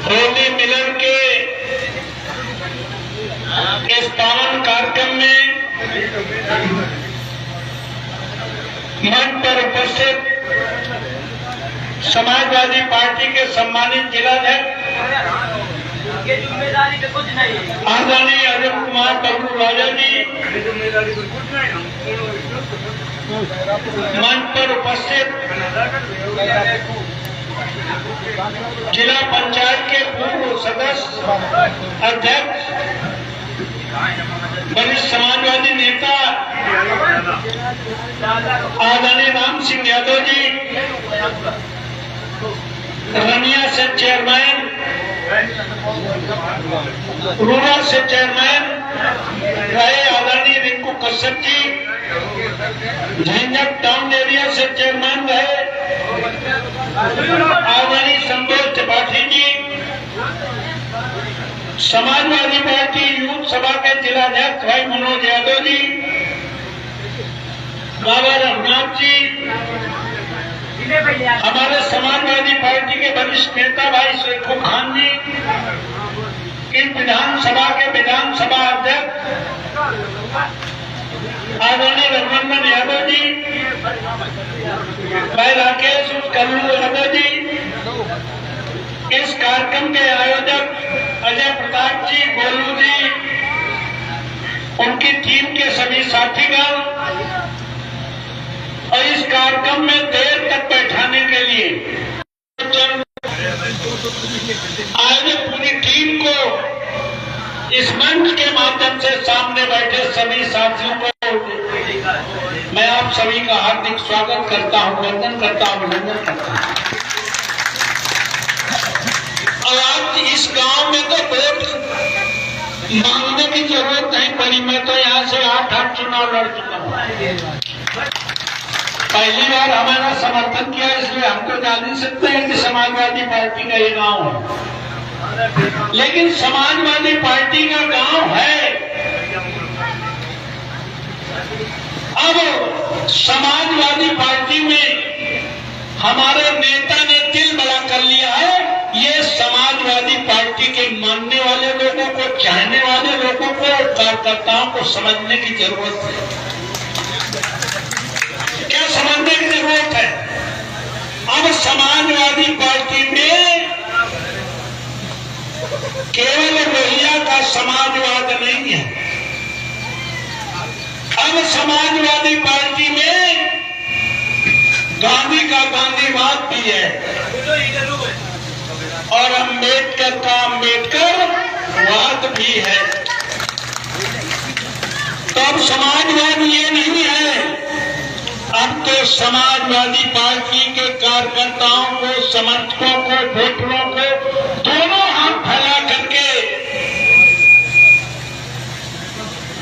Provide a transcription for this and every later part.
होली मिलन के इस पावन कार्यक्रम में मंच पर उपस्थित समाजवादी पार्टी के सम्मानित जिलाध्यक्ष आदरणीय अजय कुमार बबलू राजा जी, मंच पर उपस्थित जिला पंचायत के पूर्व सदस्य अध्यक्ष वरिष्ठ समाजवादी नेता आदरणीय राम सिंह यादव जी, रनिया से चेयरमैन, रूरा से चेयरमैन रहे आदरणीय रिंकू कश्यप जी, झंझट टाउन एरिया से चेयरमैन रहे आदरणीय संतोष त्रिपाठी जी, समाजवादी पार्टी यूथ सभा के जिलाध्यक्ष भाई मनोज यादव जी, बाबा रघुनाथ जी, हमारे समाजवादी पार्टी के वरिष्ठ नेता भाई शेखू खान जी, इस विधानसभा के विधानसभा अध्यक्ष आदरणीय रघुनंदन यादव जी, भाई राकेश कल्लू यादव जी, इस कार्यक्रम के आयोजक अजय प्रताप जी, गोलू जी, उनकी टीम के सभी साथीगण और इस कार्यक्रम में देर तक बैठाने के लिए आयोजक पूरी टीम को, इस मंच के माध्यम से सामने बैठे सभी साथियों को मैं आप सभी का हार्दिक स्वागत करता हूं, वंदन करता हूं, अभिनंदन करता हूं। और आज इस गांव में तो वोट मांगने की जरूरत नहीं पड़ी, मैं तो यहाँ से 8 चुनाव लड़ चुका हूँ। पहली बार हमारा समर्थन किया, इसलिए हम तो जान नहीं सकते हैं कि समाजवादी पार्टी का ये गांव है, लेकिन समाजवादी पार्टी का गांव है। अब समाजवादी पार्टी में हमारे नेता ने दिल बड़ा कर लिया है। ये समाजवादी पार्टी के मानने वाले लोगों को, चाहने वाले लोगों को, कार्यकर्ताओं को समझने की जरूरत है। क्या समझने की जरूरत है? अब समाजवादी पार्टी में केवल लोहिया का समाजवाद नहीं है, अब समाजवादी पार्टी में गांधी का गांधीवाद भी है और अम्बेडकर का अम्बेडकरवाद भी है। तो अब समाजवाद ये नहीं है, अब तो समाजवादी पार्टी के कार्यकर्ताओं को, समर्थकों को, वोटरों को दोनों हाथ फैला करके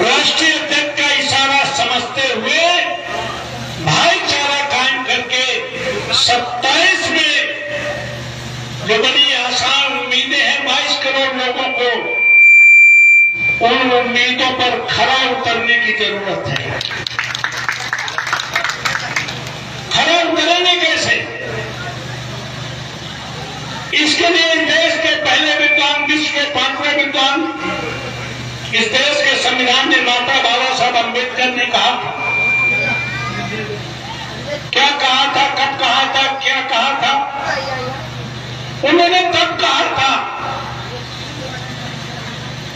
राष्ट्रीय अध्यक्ष का इशारा समझते हुए भाईचारा कायम करके 27 में जो बड़ी आसान उम्मीदें हैं 22 करोड़ लोगों को, उन उम्मीदों पर खरा उतरने की जरूरत है। खरा उतरेंगे कैसे? इसके लिए इस देश के पहले विद्वान, विश्व के 5वें विद्वान, इस देश के संविधान निर्माता बाबा साहब अम्बेडकर ने कहा था, क्या कहा था, कब कहा था, क्या कहा था? उन्होंने तब कहा था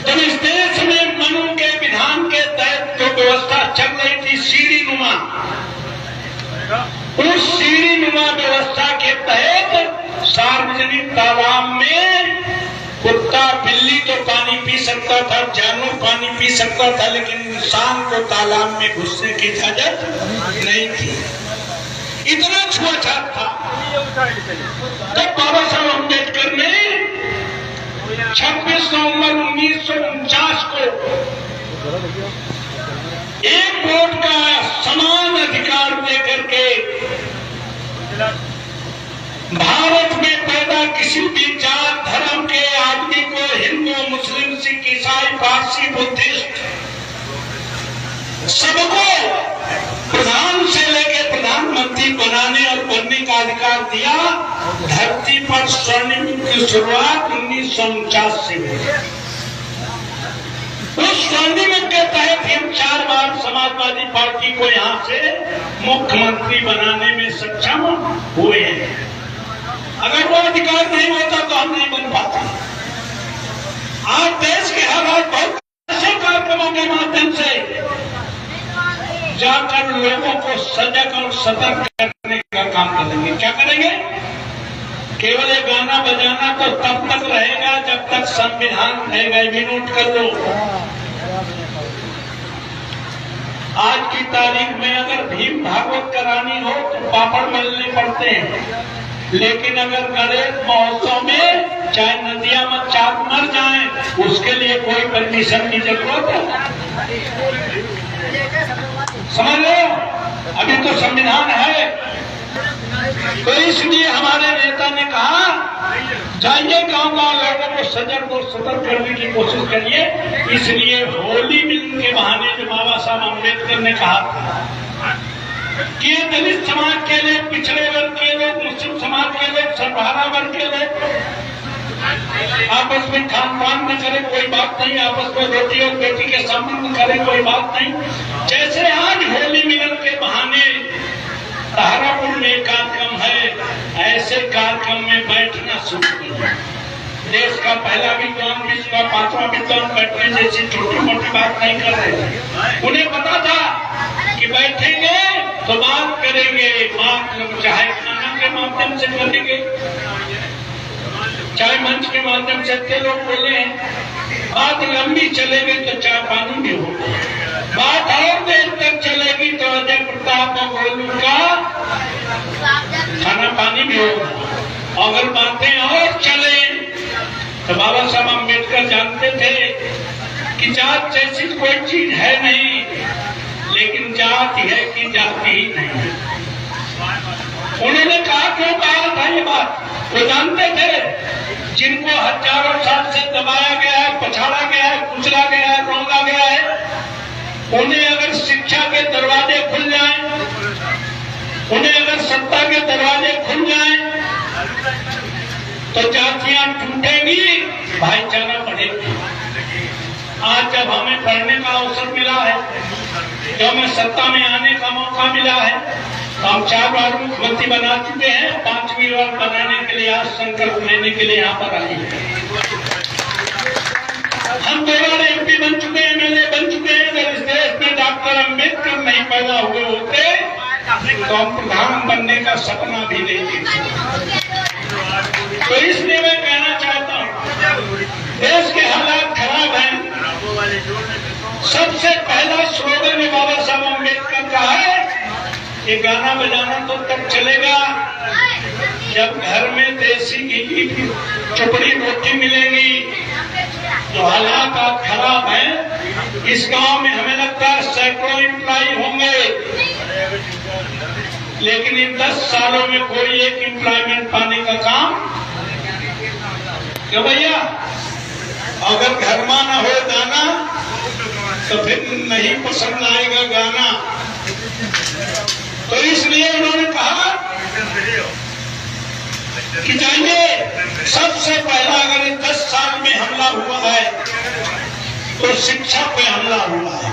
जब इस देश में मनु के विधान के तहत जो व्यवस्था चल रही थी, सीढ़ी नुमा, उस सीढ़ी नुमा व्यवस्था के तहत सार्वजनिक तालाब में कुत्ता बिल्ली तो पानी पी सकता था, जानवर पानी पी सकता था, लेकिन इंसान को तालाब में घुसने की इजाजत नहीं थी। इतना छुआछूत था। तब बाबा साहब अम्बेडकर ने 26 नवंबर 1949 को एक वोट का समान अधिकार देकर के भारत में पैदा किसी भी जात धर्म के आदमी को, हिंदू, मुस्लिम, सिख, ईसाई, पारसी, बुद्धिस्ट, सबको प्रधान से लेकर प्रधानमंत्री बनाने और बनने का अधिकार दिया। धरती पर स्वर्णिम की शुरुआत 1949 से हुई। उस स्वर्णिम के तहत हम 4 बार समाजवादी पार्टी को यहाँ से मुख्यमंत्री बनाने में सक्षम हुए हैं। अगर वो अधिकार नहीं होता तो हम नहीं बन पाते। आज देश के हालात बहुत ऐसे कार्यक्रमों के माध्यम से जाकर लोगों को सजग और सतर्क करने का काम करेंगे। क्या करेंगे? केवल ये गाना बजाना तो तब तक रहेगा जब तक संविधान रहेगा। भी नोट कर लो, आज की तारीख में अगर भीम भागवत करानी हो तो पापड़ मलने पड़ते हैं, लेकिन अगर गणेश महोत्सव में चाहे नदियां में चाक मर जाएं, उसके लिए कोई परमिशन की जरूरत है? समझ लो, अभी तो संविधान है। तो इसलिए हमारे नेता ने कहा, जाइए गांव-गांव लोगों को सजग और सतर्क करने की कोशिश करिए। इसलिए होली मिलन के बहाने जो बाबा साहब अम्बेडकर ने कहा था कि दलित समाज के लोग, पिछड़े वर्ग के लोग, मुस्लिम समाज के लोग, सर्वहारा वर्ग के लोग आपस में खान पान न करे, कोई बात नहीं। आपस में रोटी और बेटी के संबंध करे, कोई बात नहीं। जैसे आज होली मिलन के बहाने सहारापुर में कार्यक्रम है, ऐसे कार्यक्रम में बैठना शुरू करिए। देश का पहला विद्वान, विश्व का 5वां विद्वान बैठने जैसी छोटी मोटी बात नहीं कर रहे। उन्हें पता था कि बैठेंगे तो बात करेंगे, बात चाहे खाना के माध्यम से करेंगे, चाहे मंच के माध्यम से के लोग बोले, बात लंबी चलेगी तो चाय पानी भी होगा, बात और देर तक चलेगी तो अजय प्रताप और गोलू का खाना पानी भी होगा। अगर बातें और चले तो बाबा साहब अम्बेडकर जानते थे कि जात जैसी कोई चीज है नहीं, लेकिन जाति है कि जाति ही नहीं। उन्होंने कहा, क्यों कहा था ये बात? वो जानते थे जिनको हजारों साल से दबाया गया है, पछाड़ा गया है, कुचला गया है, रोका गया है, उन्हें अगर शिक्षा के दरवाजे खुल जाएं, उन्हें अगर सत्ता के दरवाजे खुल जाएं, तो जातियां टूटेंगी, भाईचारा बढ़ेगी। आज जब हमें पढ़ने का अवसर मिला है, जब हमें सत्ता में आने का मौका मिला है, तो हम 4 बार मुख्यमंत्री बना चुके हैं। 5वीं बार बनाने के लिए आज संकल्प लेने के लिए यहाँ पर आए हैं। हम 2 बार MP बन चुके हैं, MLA बन चुके हैं। अगर इस देश में डॉक्टर अम्बेडकर नहीं पैदा हुए होते तो हम प्रधान बनने का सपना भी नहीं देख सकते। तो इसलिए मैं कहना चाहता हूँ, देश के हालात खराब हैं। सबसे पहला स्लोगन बाबा साहब अम्बेडकर का है, ये गाना बजाना तो तब चलेगा जब घर में देसी घी की चुपड़ी रोटी मिलेगी। जो हालात आज खराब हैं, इस गांव में हमें लगता है सैकड़ों एम्प्लॉय होंगे, लेकिन इन 10 सालों में कोई एक एम्प्लॉयमेंट पाने का काम क्यों भैया? अगर घर में ना हो दाना तो फिर नहीं पसंद आएगा गाना। तो इसलिए उन्होंने कहा कि जाइए, सबसे पहला अगर 10 साल में हमला हुआ है तो शिक्षा पे हमला हुआ है।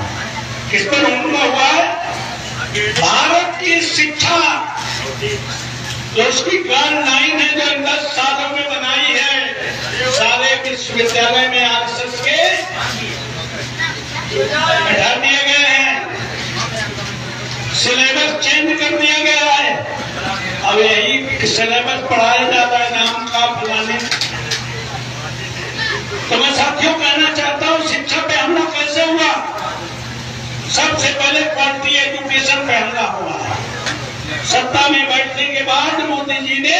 किस पर हमला हुआ है? भारत की शिक्षा जो उसकी गाइडलाइन है, जो 10 सालों में बनाई है, सारे विश्वविद्यालय में आरएसएस के बैठा दिए गए हैं, सिलेबस चेंज कर दिया गया है। अब यही सिलेबस पढ़ाया जाता है नाम का फलाने। तो मैं साथियों कहना चाहता हूँ, शिक्षा पे हमला कैसे हुआ? सबसे पहले क्वालिटी एजुकेशन पे हमला हुआ है। सत्ता में बैठने के बाद मोदी जी ने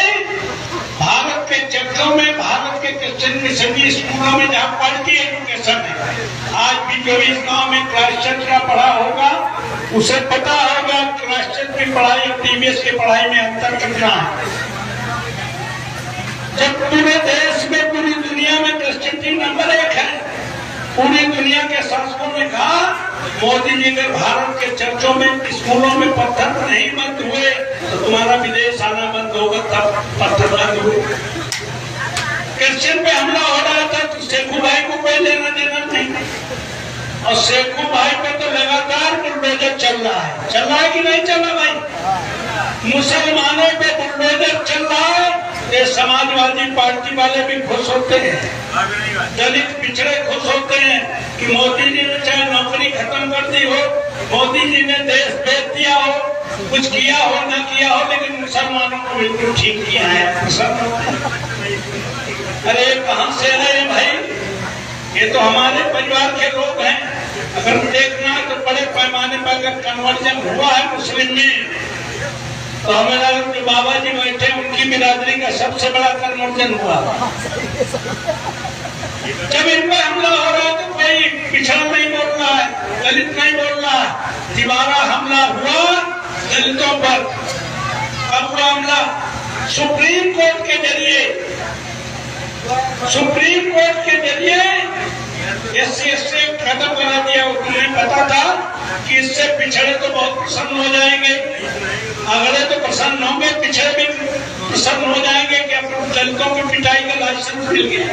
भारत के चर्चों में, भारत के क्रिश्चियन मिशनरी स्कूलों में जहाँ क्वालिटी एजुकेशन है, आज भी जो इस गांव में क्राइस्ट चर्च का पढ़ा होगा उसे पता होगा क्राइस्ट चर्च की पढ़ाई और TBS की पढ़ाई में अंतर कितना है। जब पूरे देश में, पूरी दुनिया में क्रिश्चियनिटी नंबर 1 है, पूरी दुनिया के शासकों ने कहा मोदी जी अगर भारत के चर्चों में, स्कूलों में पत्थर नहीं बंद हुए तो तुम्हारा विदेश आना बंद होगा, तब पत्थर क्रिश्चियन पे हमला हो रहा था तो शेखू भाई को कोई लेना देना नहीं, और शेखू भाई पे तो लगातार बुलडोजर चल रहा है कि नहीं चल रहा भाई? मुसलमानों पे बुलडोजर चल रहा है, ये समाजवादी पार्टी वाले भी खुश होते हैं, दलित पिछड़े खुश होते हैं कि मोदी जी ने चाहे नौकरी खत्म कर दी हो, मोदी जी ने देश बेच दिया हो, कुछ किया हो न किया हो, लेकिन मुसलमानों को बिल्कुल ठीक किया है। अरे कहां से है भाई? ये तो हमारे परिवार के लोग हैं। अगर देखना है तो बड़े पैमाने पर अगर कन्वर्जन हुआ है मुस्लिम में, तो हमें लगा जो बाबा जी बैठे उनकी बिरादरी का सबसे बड़ा कन्वर्जन हुआ। जब इन पर हमला हो रहा है तो कोई पिछड़ा नहीं बोल रहा है, दलित नहीं बोल रहा है। दोबारा हमला हुआ दलितों पर, अब हुआ हमला सुप्रीम कोर्ट के जरिए, सुप्रीम कोर्ट के जरिए SC/ST खत्म करा दिया। उन्हें पता था कि इससे पिछड़े तो बहुत प्रसन्न हो जाएंगे, अगले तो प्रसन्न होंगे, पिछड़े भी प्रसन्न हो जाएंगे कि अपने दलितों की पिटाई का लाइसेंस मिल गया।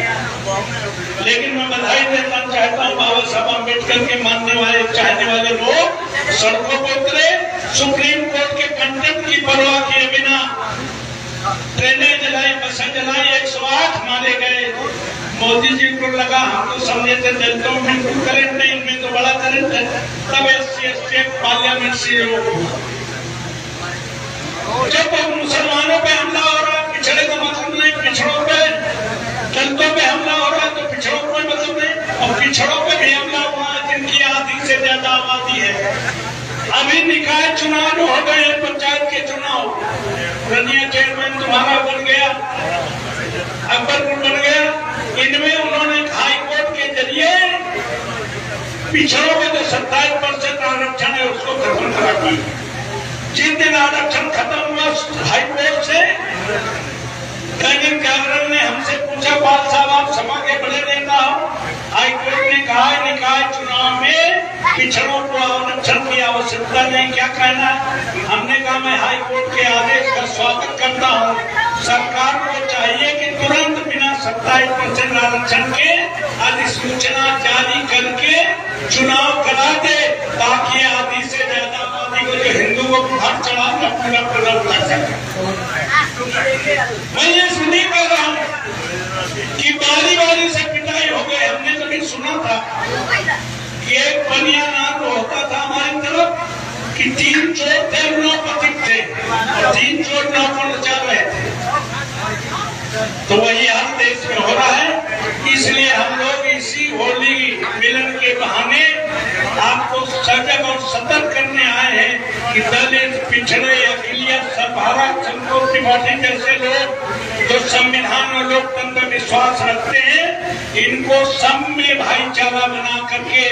लेकिन मैं बधाई देना चाहता हूँ बाबा साहब अम्बेडकर के मानने वाले चाहने वाले लोग सड़कों पर उतरे, सुप्रीम कोर्ट के कंटेम्प्ट की परवाह किए बिना ट्रेनें जलाई, बसें जलाई, 108 मारे गए। मोदी जी को लगा हम तो समझे थे दलितों में करंट नहीं, इनमें तो बड़ा करंट है, तब SC/ST पार्लियामेंट से जब मुसलमानों पे हमला हो रहा है, पिछड़े का मतलब नहीं, पिछड़ों पे दलितों पे हमला हो रहा है तो पिछड़ों को मतलब नहीं, और पिछड़ों पे भी हमला हुआ है जिनकी आधी से ज्यादा आबादी है। अभी निकाय चुनाव जो हो गए हैं, पंचायत के चुनाव, रनिया चेयरमैन तुम्हारा बन गया, अकबरपुर बन गया, इनमें उन्होंने हाई कोर्ट के जरिए पिछड़ों में जो 27% आरक्षण है उसको खत्म करा दिया। जिस दिन आरक्षण खत्म हुआ हाई कोर्ट से, दैनिक जागरण ने हमसे पूछा बाल साहब आप सभा के बड़े नेता हो, हाई कोर्ट ने कहा निकाय चुनाव में पिछड़ों को आरक्षण की आवश्यकता नहीं, क्या कहना? हमने कहा मैं हाई कोर्ट के आदेश का स्वागत करता हूँ। सरकार को चाहिए कि तुरंत बिना 27% आरक्षण के अधिसूचना जारी करके चुनाव करा दे, ताकि आधी से ज्यादा आबादी को जो हिंदू को बुखार चढ़ा पूरा प्रदर्शन कर सके। मैं ये सुनी कर रहा हूँ कि बारी बारी से पिटाई हो गई। हमने कभी सुना था कि एक बनियानाथ होता था हमारी तरफ कि 3 चोर थे, 9 पथिक थे, और 3 चोर 9 को नचा रहे थे। तो वही हर देश में हो रहा है, इसलिए हम लोग इसी होली मिलन के बहाने आपको सजग और सतर्क करने आए हैं कि दलित, पिछड़े, अकलियत, सभारा, संतोष त्रिपाठी जैसे लोग जो संविधान और लोकतंत्र में विश्वास रखते हैं, इनको सब में भाईचारा बना करके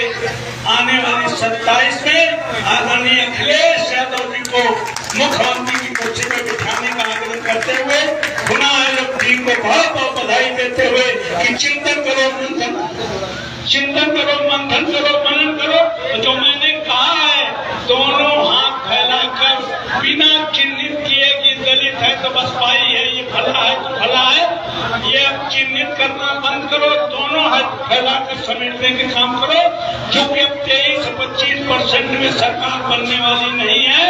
आने वाली 27 में आदरणीय अखिलेश यादव जी को मुख्यमंत्री की कुर्सी में बिठाने का आग्रह करते हुए पुनः आयोग टीम को बहुत बहुत बधाई देते हुए कि चिंतन करो, चिंतन करो, मंथन करो, मनन करो। जो मैंने कहा है, दोनों हाथ फैलाकर बिना चिन्हित किए कि दलित है तो बस भाई है, ये भला है तो भला है, ये अब चिन्हित करना बंद करो, दोनों हाथ फैलाकर समेटने के काम करो। क्योंकि अब 23-25% में सरकार बनने वाली नहीं है,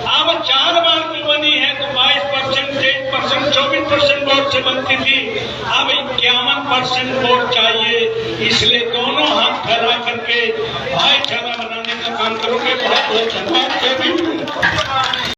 अब 4 बार की बनी है तो 22%, 23%, 24% वोट से बनती थी, अब 51% वोट चाहिए। इसलिए दोनों हाथ फैला करके भाईचारा बनाने का काम करोगे। बहुत बहुत